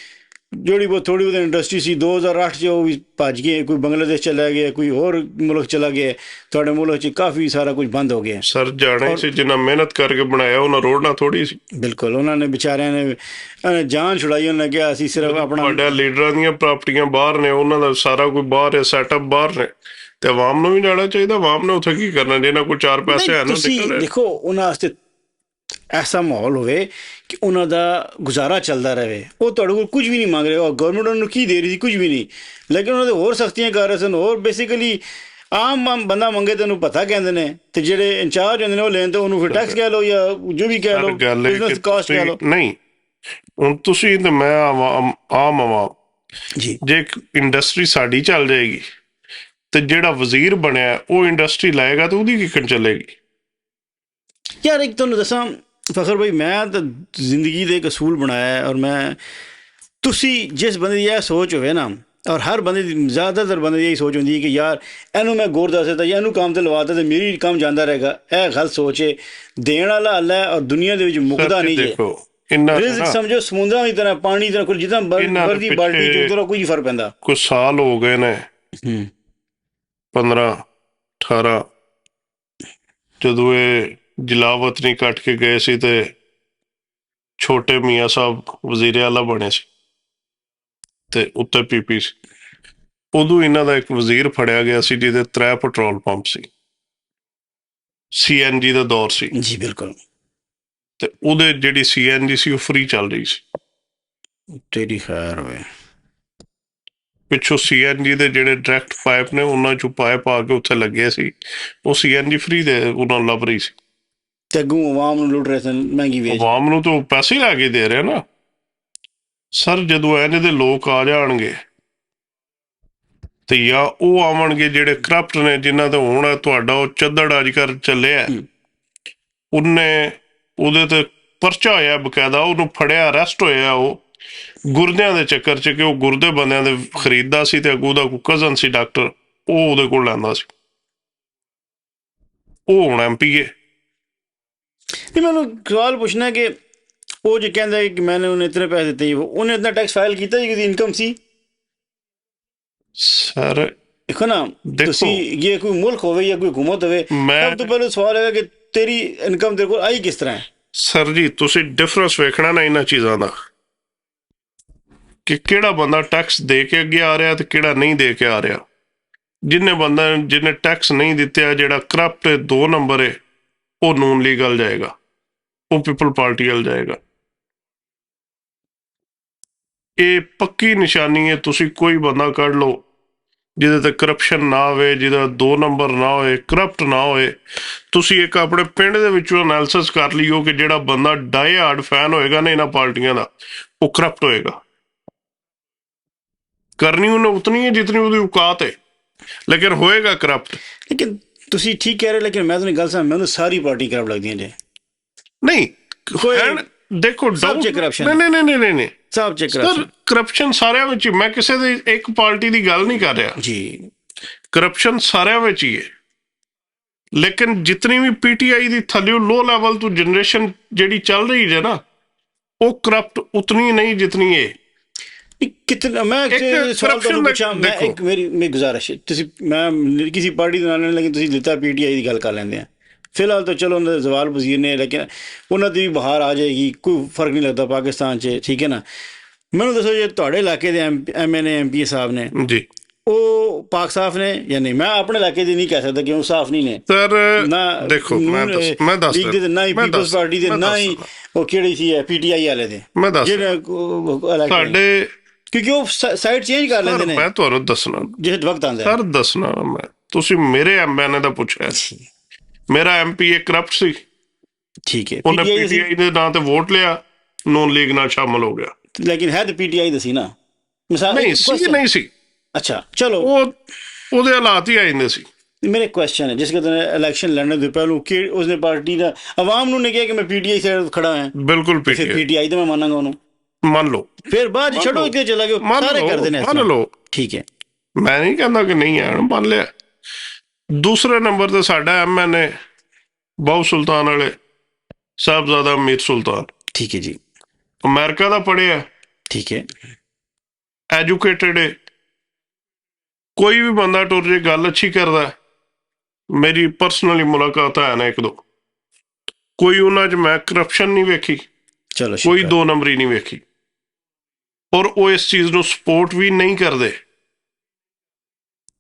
ਜਿਹੜੀ ਬਹੁਤ ਥੋੜ੍ਹੀ ਬਹੁਤੀ ਇੰਡਸਟਰੀ ਸੀ 2008 'ਚ ਉਹ ਵੀ ਭੱਜ ਗਏ, ਕੋਈ ਬੰਗਲਾਦੇਸ਼ ਚਲਾ ਗਿਆ, ਕੋਈ ਹੋਰ ਮੁਲਕ ਚਲਾ ਗਿਆ। ਤੁਹਾਡੇ ਮੁਲਕ 'ਚ ਕਾਫੀ ਸਾਰਾ ਕੁਝ ਬੰਦ ਹੋ ਗਿਆ। ਸਰ, ਜਾਣੇ ਸੀ ਜਿੰਨਾ ਮਿਹਨਤ ਕਰਕੇ ਬਣਾਇਆ ਉਹਨਾਂ ਰੋੜਨਾ ਥੋੜੀ ਸੀ। ਬਿਲਕੁਲ, ਉਹਨਾਂ ਨੇ ਵਿਚਾਰਿਆਂ ਨੇ ਜਾਨ ਛੁਡਾਈ। ਉਹਨਾਂ ਨੇ ਕਿਹਾ ਅਸੀਂ ਸਿਰਫ ਆਪਣਾ, ਵੱਡੇ ਲੀਡਰਾਂ ਦੀਆਂ ਪ੍ਰਾਪਰਟੀਆਂ ਬਾਹਰ ਨੇ, ਉਹਨਾਂ ਦਾ ਸਾਰਾ ਕੁਝ ਬਾਹਰ ਹੈ, ਸੈਟਅਪ ਬਾਹਰ ਨੇ, ਤੇ ਆਵਾਮ ਨੂੰ ਵੀ ਜਾਣਾ ਚਾਹੀਦਾ। ਆਵਾਮ ਨੇ ਉੱਥੇ ਕੀ ਕਰਨਾ ਜਿਹਨਾਂ ਕੋਲ 4 ਪੈਸੇ ਹਨ? ਤੁਸੀਂ ਦੇਖੋ ਉਹਨਾਂ ਵਾਸਤੇ ਐਸਾ ਮਾਹੌਲ ਹੋਵੇ ਕਿ ਉਹਨਾਂ ਦਾ ਗੁਜ਼ਾਰਾ ਚੱਲਦਾ ਰਹੇ। ਉਹ ਤੁਹਾਡੇ ਕੋਲ ਕੁਝ ਵੀ ਨਹੀਂ ਮੰਗ ਰਹੇ, ਉਹ ਗਵਰਨਮੈਂਟ ਉਹਨਾਂ ਨੂੰ ਕੀ ਦੇ ਰਹੀ ਸੀ? ਕੁਝ ਵੀ ਨਹੀਂ। ਲੇਕਿਨ ਉਹਨਾਂ ਦੇ ਹੋਰ ਸਖਤੀਆਂ ਕਰ ਰਹੇ ਸਨ। ਹੋਰ ਬੇਸਿਕਲੀ ਆਮ ਬੰਦਾ ਮੰਗੇ ਤੇ ਉਹਨੂੰ ਪਤਾ ਕਹਿੰਦੇ ਨੇ, ਤੇ ਜਿਹੜੇ ਇੰਚਾਰਜ ਹੁੰਦੇ ਨੇ ਉਹ ਲੈਣ ਤੇ ਉਹਨੂੰ ਫਿਰ ਟੈਕਸ ਕਹਿ ਲਓ ਜਾਂ ਜੋ ਵੀ ਕਹਿ ਲਓ, ਬਿਜ਼ਨਸ ਕਾਸਟ ਕਹਿ ਲਓ। ਨਹੀਂ, ਹੁਣ ਤੁਸੀਂ ਤੇ ਮੈਂ ਆਮ ਆਵਾਮ ਜੀ, ਜੇ ਇੰਡਸਟਰੀ ਸਾਡੀ ਚੱਲ ਜਾਏਗੀ ਤੇ ਜਿਹੜਾ ਵਜ਼ੀਰ ਬਣਿਆ ਉਹ ਇੰਡਸਟਰੀ ਲਾਏਗਾ ਤਾਂ ਉਹਦੀ ਕਿੱਕਣ ਚੱਲੇਗੀ? ਯਾਰ ਇੱਕ ਤੁਹਾਨੂੰ ਦੱਸਾਂ ਫਖਰ ਭਾਈ, ਮੈਂ ਤਾਂ ਜ਼ਿੰਦਗੀ ਦੇ ਇੱਕ ਅਸੂਲ ਬਣਾਇਆ, ਔਰ ਮੈਂ ਤੁਸੀਂ ਜਿਸ ਬੰਦੇ ਦੀ ਇਹ ਸੋਚ ਹੋਵੇ ਨਾ, ਔਰ ਹਰ ਬੰਦੇ ਦੀ ਜ਼ਿਆਦਾਤਰ ਬੰਦੇ ਦੀ ਇਹੀ ਸੋਚ ਹੁੰਦੀ ਹੈ ਕਿ ਯਾਰ ਇਹਨੂੰ ਮੈਂ ਗੁਰ ਦੱਸ ਦਿੱਤਾ ਜਾਂ ਇਹਨੂੰ ਕੰਮ ਤੇ ਲਵਾ ਦਿੱਤਾ ਤੇ ਮੇਰੀ ਕੰਮ ਜਾਂਦਾ ਰਹੇਗਾ। ਇਹ ਗਲਤ ਸੋਚ ਹੈ। ਦੇਣ ਵਾਲਾ ਅੱਲਾ ਹੈ ਔਰ ਦੁਨੀਆ ਦੇ ਵਿੱਚ ਮੁੱਕਦਾ ਨਹੀਂ ਜੇ। ਰਿਜ਼ਕ ਸਮਝੋ ਸਮੁੰਦਰਾਂ ਦੀ ਤਰ੍ਹਾਂ, ਪਾਣੀ ਦੀ ਤਰ੍ਹਾਂ, ਕੋਈ ਜਿੱਦਾਂ ਵਰਦੀ ਬਾਲਟੀ ਚੋਂ ਉਧਰੋਂ ਕੋਈ ਫਰਕ ਪੈਂਦਾ। ਕੁਝ ਸਾਲ ਹੋ ਗਏ ਨੇ, 15 18, ਜਦੋਂ ਇਹ ਜਲਾਵਤ ਨਹੀਂ ਕੱਟ ਕੇ ਗਏ ਸੀ ਤੇ ਛੋਟੇ ਮੀਆਂ ਸਾਹਿਬ ਵਜ਼ੀਰ ਆਲਾ ਬਣੇ ਸੀ ਤੇ ਉੱਤੇ ਪੀਪੀ ਸੀ। ਉਦੋਂ ਇਹਨਾਂ ਦਾ ਇੱਕ ਵਜ਼ੀਰ ਫੜਿਆ ਗਿਆ ਸੀ ਜਿਹਦੇ 3 ਪੈਟਰੋਲ ਪੰਪ ਸੀ। CNG ਦਾ ਦੌਰ ਸੀ ਜੀ, ਬਿਲਕੁਲ। ਤੇ ਉਹਦੇ ਜਿਹੜੀ CNG ਸੀ ਉਹ ਫ੍ਰੀ ਚੱਲ ਰਹੀ ਸੀ। ਤੇਰੀ ਖੈਰ ਹੋਵੇ। ਪਿੱਛੋਂ CNG ਦੇ ਜਿਹੜੇ ਡਾਇਰੈਕਟ ਪਾਈਪ ਨੇ ਉਹਨਾਂ ਚੋਂ ਪਾਈਪ ਆ ਕੇ ਉੱਥੇ ਲੱਗੇ ਸੀ। ਉਹ CNG ਫ੍ਰੀ ਦੇ ਉਹਨਾਂ ਨੂੰ ਲੱਭ ਰਹੀ ਸੀ। ਤੇ ਅੱਗੋਂ ਆਵਾਮ ਨੂੰ ਲੁੱਟ ਰਹੇ ਸਨ, ਮਹਿੰਗੀ ਵੇਚ। ਆਵਾਮ ਨੂੰ ਤਾਂ ਪੈਸੇ ਲਾ ਕੇ ਦੇ ਰਹੇ ਨਾ। ਸਰ ਜਦੋਂ ਇੰਝ ਦੇ ਲੋਕ ਆ ਜਾਣਗੇ ਤੇ ਜਾਂ ਉਹ ਆਵਣਗੇ ਜਿਹੜੇ ਕਰਪਟ ਨੇ, ਜਿਨ੍ਹਾਂ ਦਾ ਹੁਣ ਤੁਹਾਡਾ ਉਹ ਚੱਦੜ ਅੱਜ ਕੱਲ੍ਹ ਚੱਲਿਆ, ਉਹਦੇ ਤੇ ਪਰਚਾ ਹੋਇਆ ਬਕਾਇਦਾ, ਉਹਨੂੰ ਫੜਿਆ, ਅਰੈਸਟ ਹੋਇਆ ਉਹ ਗੁਰਦਿਆਂ ਦੇ ਚੱਕਰ 'ਚ, ਕਿ ਉਹ ਗੁਰਦੇ ਬੰਦਿਆਂ ਦੇ ਖਰੀਦਦਾ ਸੀ ਤੇ ਅੱਗੋਂ ਦਾ ਕੋਈ ਕਜ਼ਨ ਸੀ ਡਾਕਟਰ, ਉਹ ਉਹਦੇ ਕੋਲ ਲੈਂਦਾ ਸੀ। ਉਹ ਹੁਣ MP ਹੈ। ਨਹੀਂ, ਮੈਨੂੰ ਸਵਾਲ ਪੁੱਛਣਾ ਕਿ ਉਹ ਜੇ ਕਹਿੰਦਾ ਕਿ ਮੈंने ਉਹਨੇ ਇਤਨੇ ਪੈਸੇ ਦਿੱਤੇ, ਉਹਨੇ ਇਤਨਾ ਟੈਕਸ ਫਾਈਲ ਕੀਤਾ ਜੀ, ਉਹਦੀ ਇਨਕਮ ਸੀ? ਸਰ ਦੇਖੋ ਨਾ, ਤੁਸੀਂ ਇਹ ਕੋਈ ਮੁਲਕ ਹੋਵੇ ਜਾਂ ਕੋਈ ਹੁਕੂਮਤ ਹੋਵੇ, ਸਭ ਤੋਂ ਪਹਿਲੇ ਸਵਾਲ ਹੈਗਾ ਕਿ ਤੇਰੀ ਇਨਕਮ ਤੇਰੇ ਕੋਲ ਆਈ ਕਿਸ ਤਰ੍ਹਾਂ ਹੈ। ਸਰ ਜੀ ਤੁਸੀਂ ਡਿਫਰੈਂਸ ਵੇਖਣਾ ਨਾ ਇਹਨਾਂ ਚੀਜ਼ਾਂ ਦਾ, ਕਿ ਕਿਹੜਾ ਬੰਦਾ ਟੈਕਸ ਦੇ ਕੇ ਅੱਗੇ ਆ ਰਿਹਾ ਤੇ ਕਿਹੜਾ ਨਹੀਂ ਦੇ ਕੇ ਆ ਰਿਹਾ। ਜਿਹਨੇ ਟੈਕਸ ਨਹੀਂ ਦਿੱਤਾ, ਜਿਹੜਾ ਕਰਪਟ 2 ਨੰਬਰ ਹੈ, ਉਹ ਨੂਨ ਲੀਗ ਵੱਲ ਜਾਏਗਾ, ਉਹ ਪੀਪਲ ਪਾਰਟੀ ਵੱਲ ਜਾਏਗਾ। ਇਹ ਪੱਕੀ ਨਿਸ਼ਾਨੀ ਹੈ। ਤੁਸੀਂ ਕੋਈ ਬੰਦਾ ਕੱਢ ਲਓ ਜਿਹਦੇ ਤੇ ਕਰਪਸ਼ਨ ਨਾ ਹੋਵੇ, ਜਿਹਦਾ 2 ਨੰਬਰ ਨਾ ਹੋਏ, ਕਰਪਟ ਨਾ ਹੋਏ। ਤੁਸੀਂ ਇੱਕ ਆਪਣੇ ਪਿੰਡ ਦੇ ਵਿੱਚੋਂ ਐਨਾਲਿਸਿਸ ਕਰ ਲਿਓ ਕਿ ਜਿਹੜਾ ਬੰਦਾ ਡਾਈ ਹਾਰਡ ਫੈਨ ਹੋਏਗਾ ਨਾ ਇਹਨਾਂ ਪਾਰਟੀਆਂ ਦਾ, ਉਹ ਕਰਪਟ ਹੋਏਗਾ। ਕਰਨੀ ਉਹਨੇ ਉਤਨੀ ਹੈ ਜਿਤਨੀ ਉਹਦੀ ਔਕਾਤ ਹੈ, ਲੇਕਿਨ ਹੋਏਗਾ ਕਰਪਟ। ਲੇਕਿਨ ਤੁਸੀਂ ਠੀਕ ਕਹਿ ਰਹੇ, ਲੇਕਿਨ ਮੈਂ ਤੁਹਾਨੂੰ ਗੱਲ ਸਮਝ, ਮੈਨੂੰ ਸਾਰੀ ਪਾਰਟੀ ਕਰਪਟ ਲੱਗਦੀਆਂ ਜੇ। ਨਹੀਂ ਦੇਖੋ, ਸਭ 'ਚ ਕਰਪਸ਼ਨ, ਨਹੀਂ ਸਭ 'ਚ ਕਰਪਸ਼ਨ। ਕਰਪਸ਼ਨ ਸਾਰਿਆਂ ਵਿੱਚ ਹੀ, ਮੈਂ ਕਿਸੇ ਦੀ ਇੱਕ ਪਾਰਟੀ ਦੀ ਗੱਲ ਨਹੀਂ ਕਰ ਰਿਹਾ ਜੀ। ਕਰਪਸ਼ਨ ਸਾਰਿਆਂ ਵਿੱਚ ਹੀ ਹੈ, ਲੇਕਿਨ ਜਿਤਨੀ ਵੀ PTI ਦੀ ਥੱਲੇ ਲੋ ਲੈਵਲ ਤੋਂ ਜਨਰੇਸ਼ਨ ਜਿਹੜੀ ਚੱਲ ਰਹੀ ਹੈ ਨਾ, ਉਹ ਕਰਪਟ ਉਤਨੀ ਨਹੀਂ ਜਿਤਨੀ ਇਹ। ਕਿਤਨਾ ਮੈਂ ਸਵਾਲ ਤੁਹਾਨੂੰ ਪੁੱਛਾਂ, ਮੈਂ ਇੱਕ ਮੇਰੀ ਗੁਜ਼ਾਰਿਸ਼, ਤੁਸੀਂ ਮੈਂ ਕਿਸੇ ਪਾਰਟੀ ਦੇ ਨਾਲ ਨਹੀਂ, ਲੇਕਿਨ ਤੁਸੀਂ ਲਿੱਤਾ PTI ਦੀ ਗੱਲ ਕਰ ਲੈਂਦੇ ਆ। ਫਿਲਹਾਲ ਤਾਂ ਚਲੋ ਉਹਨਾਂ ਦੇ ਜ਼ਵਾਲ ਵਜ਼ੀਰ ਨੇ, ਲੇਕਿਨ ਉਹਨਾਂ ਦੀ ਵੀ ਬਹਾਰ ਆ ਜਾਏਗੀ, ਕੋਈ ਫਰਕ ਨਹੀਂ ਲੱਗਦਾ ਪਾਕਿਸਤਾਨ 'ਚ, ਠੀਕ ਹੈ ਨਾ। ਮੈਨੂੰ ਦੱਸੋ, ਜੇ ਤੁਹਾਡੇ ਇਲਾਕੇ ਦੇ MNA MP ਸਾਹਿਬ ਨੇ ਜੀ, ਉਹ ਪਾਕ ਸਾਫ ਨੇ ਜਾਂ ਨਹੀਂ? ਮੈਂ ਆਪਣੇ ਇਲਾਕੇ ਦੀ ਨਹੀਂ ਕਹਿ ਸਕਦਾ ਕਿ ਉਹ ਸਾਫ ਨਹੀਂ ਨੇ ਸਰ। ਨਾ ਦੇਖੋ, ਮੈਂ ਦੱਸ ਲੀਗ ਦੇ, ਨਾ ਹੀ ਪੀਪਲਸ ਪਾਰਟੀ ਦੇ, ਨਾ ਹੀ ਉਹ ਕਿਹੜੀ ਸੀ PTI ਵਾਲੇ ਦੇ, ਜਿਹੜੇ ਸਾਡੇ, ਕਿਉਂਕਿ ਉਹ ਸਾਈਡ ਚੇਂਜ ਕਰ ਲੈਂਦੇ ਨੇ। ਮੈਂ ਤੁਹਾਨੂੰ ਦੱਸਣਾ ਜਿਸ ਵਕਤ ਆਉਂਦਾ ਸਰ, ਦੱਸਣਾ ਮੈਂ, ਤੁਸੀਂ ਮੇਰੇ MNA ਦਾ ਪੁੱਛਿਆ, ਮੇਰਾ MP ਇੱਕ ਕਰਪਟ ਸੀ, ਠੀਕ ਹੈ, ਉਹਨੇ PTI ਦੇ ਨਾਂ ਤੇ ਵੋਟ ਲਿਆ, ਨੂਨ ਲੀਗ ਨਾਲ ਸ਼ਾਮਲ ਹੋ ਗਿਆ, ਲੇਕਿਨ ਹੈ ਤਾਂ PTI ਦਾ ਸੀ ਨਾ। ਨਹੀਂ ਸੀ। ਅੱਛਾ, ਚਲੋ, ਉਹਦੇ ਹਾਲਾਤ ਹੀ ਆ ਜਾਂਦੇ ਸੀ। मेरा क्वेश्चन है, जिसके इलेक्शन लड़ने से पहले कि उसने पार्टी का आवाम ने किया कि मैं PTI से खड़ा है, बिल्कुल PTI तो मैं मानांगा उन्होंने, मान लो, फिर बाद छोड़ो इतने चला गया, सारे कर देने, मान लो, ठीक है। मैं नहीं कहता कि नहीं है, मान लिया। दूसरे नंबर ते साडा MNA बहु सुल्तान वाले साहबजादा मीर सुल्तान, ठीक है जी, अमेरिका दा पढ़िया, ठीक है, एजुकेटेड है। कोई भी बंदा टुर जे गल अच्छी करदा, मेरी पर्सनली मुलाकात है ना 1-2, कोई उन्हां च मैं करप्शन नहीं वेखी, चलो कोई 2 नंबरी नहीं वेखी, और वो इस चीज़ नूं सपोर्ट भी नहीं करते।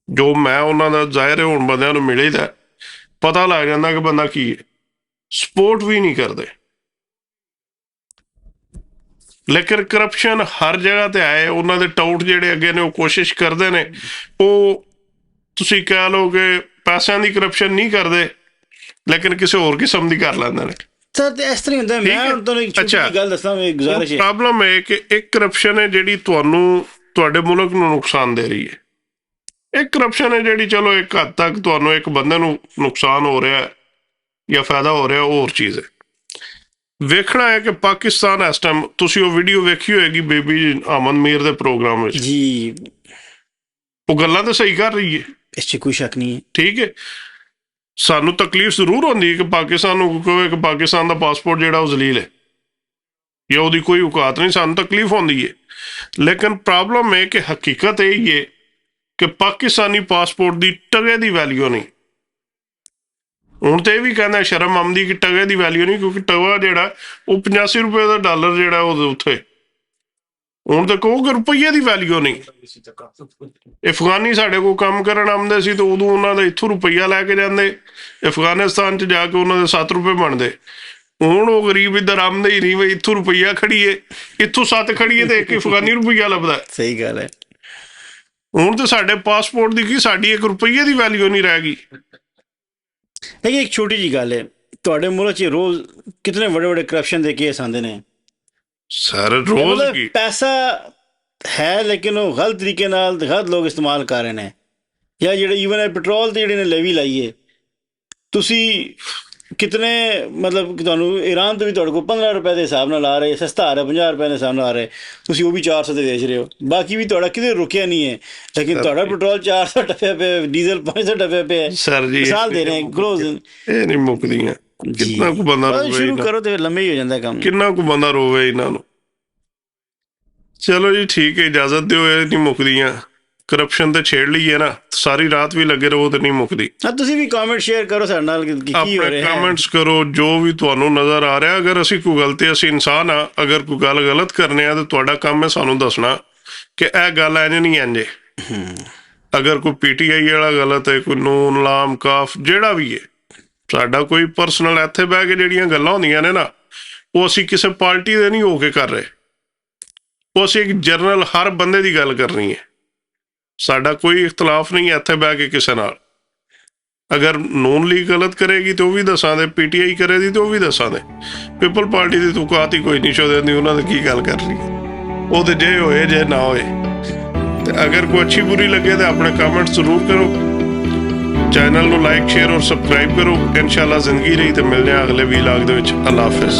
जो मैं उन्हां दा ज़ाहिर है हुण बंदियां नूं मिलीदा, पता लग जांदा कि बंदा की है, सपोर्ट भी नहीं करते। लेकिन करप्शन हर जगह ते आए, उन्हां दे टाउट जिहड़े अगे ने वो कोशिश करते हैं, वो तुसीं कह लो कि पैसों की करप्शन नहीं करते, लेकिन किसी होर किस्म की कर लैंदे ने। सर इस तरह होंदा है। मैं हुण तुहानूं एक छोटी जी गल दस्सां, मेरी गुजारिश है। प्रॉब्लम है कि एक करप्शन है जिहड़ी तुहानूं तुहाडे मुल्क नूं नुकसान दे रही है, एक करप्शन है जिहड़ी चलो एक हद तक तुहानूं एक बंदे नूं नुकसान हो रहा है या फायदा हो रहा है, वो होर चीज़ है। वेखना है कि पाकिस्तान इस टाइम, तुसीं वो वीडियो वेखी होएगी बेबी अमन मीर दे प्रोग्राम में जी, वो गल्लां तो सही कर रही है, इस कोई शक नहीं है, ठीक है। सानू तकलीफ जरूर होंदी है कि पाकिस्तान नूं कहे कि पाकिस्तान दा पासपोर्ट जिहड़ा वो जलील है या उसदी कोई औकात नहीं, सानू तकलीफ होंदी है। लेकिन प्रॉब्लम है कि हकीकत यही है कि पाकिस्तानी पासपोर्ट की टगे की वैल्यू नहीं। हुण तो यह भी कहना शर्म आउंदी कि टगे की वैल्यू नहीं, क्योंकि टगा जिहड़ा वो 85 रुपए का डॉलर जिहड़ा उत्थे, हुण तो कहो कि रुपये की वैल्यू नहीं। अफगानी साडे कोल काम करन आउंदे सी तो उदों उन्हां दा इत्थों रुपया लैके जांदे, अफगानिस्तान च जाके उन्हां दे 7 रुपए बनदे। हुण वो गरीब इधर आंदे ही नहीं, बई इत्थों रुपया खड़ीए, इत्थों 7 खड़ीए तो एक अफगानी रुपया लभदा। सही गल है। हुण तो साडे पासपोर्ट की की साडी 1 रुपये की वैल्यू नहीं रह गई। लेकिन एक छोटी जी गल है, तुहाडे मुल्क च रोज़ कितने बड़े बड़े करप्शन के केस आंदे ने, ਸਰ ਰੋਜ਼ ਮਤਲਬ ਕੀ ਪੈਸਾ ਹੈ ਲੇਕਿਨ ਉਹ ਗਲਤ ਤਰੀਕੇ ਨਾਲ ਤੇ ਗਲਤ ਲੋਕ ਇਸਤੇਮਾਲ ਕਰ ਰਹੇ ਨੇ। ਜਾਂ ਜਿਹੜੇ ਈਵਨ ਪੈਟਰੋਲ ਤੇ ਜਿਹੜੇ ਨੇ ਲੈਵੀ ਲਾਈਏ, ਤੁਸੀਂ ਕਿਤਨੇ ਮਤਲਬ ਕਿ ਤੁਹਾਨੂੰ ਈਰਾਨ ਤੋਂ ਵੀ ਤੁਹਾਡੇ ਕੋਲ 15 ਰੁਪਏ ਦੇ ਹਿਸਾਬ ਨਾਲ ਆ ਰਹੇ, ਸਸਤਾ ਆ ਰਿਹਾ 50 ਰੁਪਏ ਦੇ ਹਿਸਾਬ ਨਾਲ ਆ ਰਹੇ, ਤੁਸੀਂ ਉਹ ਵੀ 400 ਦੇ ਵੇਚ ਰਹੇ ਹੋ। ਬਾਕੀ ਵੀ ਤੁਹਾਡਾ ਕਿਤੇ ਰੁਕਿਆ ਨਹੀਂ ਹੈ, ਲੇਕਿਨ ਤੁਹਾਡਾ ਪੈਟਰੋਲ 400 ਟੱਪਿਆ ਪਿਆ, ਡੀਜ਼ਲ 500 ਟੱਪਿਆ ਪਿਆ। ਸਰ ਜੀ ਮਿਸਾਲ ਦੇ ਰਹੇ ਕਲੋਜ਼ ਇਹ ਨਹੀਂ ਮੁੱਕਦੀਆਂ। ਕਿੰਨਾ ਕੁ ਬੰਦਾ ਰੋਵੇ ਸ਼ੁਰੂ ਕਰੋ ਤੇ ਲੰਮੇ ਹੀ ਹੋ ਜਾਂਦਾ ਕੰਮ। ਕਿੰਨਾ ਕੁ ਬੰਦਾ ਰੋਵੇ ਇਹਨਾਂ ਨੂੰ। ਚਲੋ ਜੀ ਠੀਕ ਹੈ, ਇਜਾਜ਼ਤ ਦਿਓ, ਇਹ ਨਹੀਂ ਮੁੱਕਦੀਆਂ। ਕਰਪਸ਼ਨ ਤੇ ਛੇੜ ਲਈਏ ਨਾ, ਸਾਰੀ ਰਾਤ ਵੀ ਲੱਗੇ ਰਹੋ ਤੇ ਨਹੀਂ ਮੁੱਕਦੀ। ਹਾਂ, ਤੁਸੀਂ ਵੀ ਕਮੈਂਟ ਸ਼ੇਅਰ ਕਰੋ ਸਾਡੇ ਨਾਲ ਕਿ ਕੀ ਹੋ ਆਪਣੇ ਰਿਹਾ ਹੈ। ਕਮੈਂਟਸ ਕਰੋ ਜੋ ਵੀ ਤੁਹਾਨੂੰ ਨਜ਼ਰ ਆ ਰਿਹਾ। ਅਗਰ ਅਸੀਂ ਕੋਈ ਗਲਤੀ, ਅਸੀਂ ਇਨਸਾਨ ਆ, ਅਗਰ ਕੋਈ ਗੱਲ ਗਲਤ ਕਰਨੇ ਆ ਤਾਂ ਤੁਹਾਡਾ ਕੰਮ ਹੈ ਸਾਨੂੰ ਦੱਸਣਾ ਕਿ ਇਹ ਗੱਲ ਇੰਝ ਨਹੀਂ ਇੰਝ। ਅਗਰ ਕੋਈ PTI ਵਾਲਾ ਗਲਤ ਹੈ, ਕੋਈ ਨੂਨ ਲਾਮ ਕਾਫ ਜਿਹੜਾ ਵੀ ਹੈ, ਸਾਡਾ ਕੋਈ ਪਰਸਨਲ ਇੱਥੇ ਬਹਿ ਕੇ ਜਿਹੜੀਆਂ ਗੱਲਾਂ ਹੁੰਦੀਆਂ ਨੇ ਨਾ, ਉਹ ਅਸੀਂ ਕਿਸੇ ਪਾਰਟੀ ਦੇ ਨਹੀਂ ਹੋ ਕੇ ਕਰ ਰਹੇ, ਉਹ ਅਸੀਂ ਇੱਕ ਜਨਰਲ ਹਰ ਬੰਦੇ ਦੀ ਗੱਲ ਕਰਨੀ ਹੈ। ਸਾਡਾ ਕੋਈ ਇਖਤਲਾਫ ਨਹੀਂ ਹੈ ਇੱਥੇ ਬਹਿ ਕੇ ਕਿਸੇ ਨਾਲ। ਅਗਰ ਨੂਨ ਲੀਗ ਗਲਤ ਕਰੇਗੀ ਤਾਂ ਉਹ ਵੀ ਦੱਸਾਂਗੇ, PTI ਕਰੇਗੀ ਤਾਂ ਉਹ ਵੀ ਦੱਸਾਂਗੇ। ਪੀਪਲ ਪਾਰਟੀ ਦੀ ਤੁਕਾਤ ਹੀ ਕੋਈ ਨਹੀਂ ਸ਼ੋ ਦਿੰਦੀ, ਉਹਨਾਂ ਨੇ ਕੀ ਗੱਲ ਕਰਨੀ। ਉਹ ਤੇ ਜੇ ਹੋਏ ਜੇ ਨਾ ਹੋਏ। ਤੇ ਅਗਰ ਕੋਈ ਅੱਛੀ ਬੁਰੀ ਲੱਗੇ ਤਾਂ ਆਪਣੇ ਕਮੈਂਟ ਜ਼ਰੂਰ ਕਰੋ। ਚੈਨਲ ਨੂੰ ਲਾਈਕ, ਸ਼ੇਅਰ ਔਰ ਸਬਸਕ੍ਰਾਈਬ ਕਰੋ। ਇਨਸ਼ਾਅੱਲਾ ਜ਼ਿੰਦਗੀ ਰਹੀ ਤੇ ਮਿਲਦੇ ਹਾਂ ਅਗਲੇ ਵੀਲਾਗ ਦੇ ਵਿੱਚ। ਅੱਲਾ ਹਾਫਿਜ਼।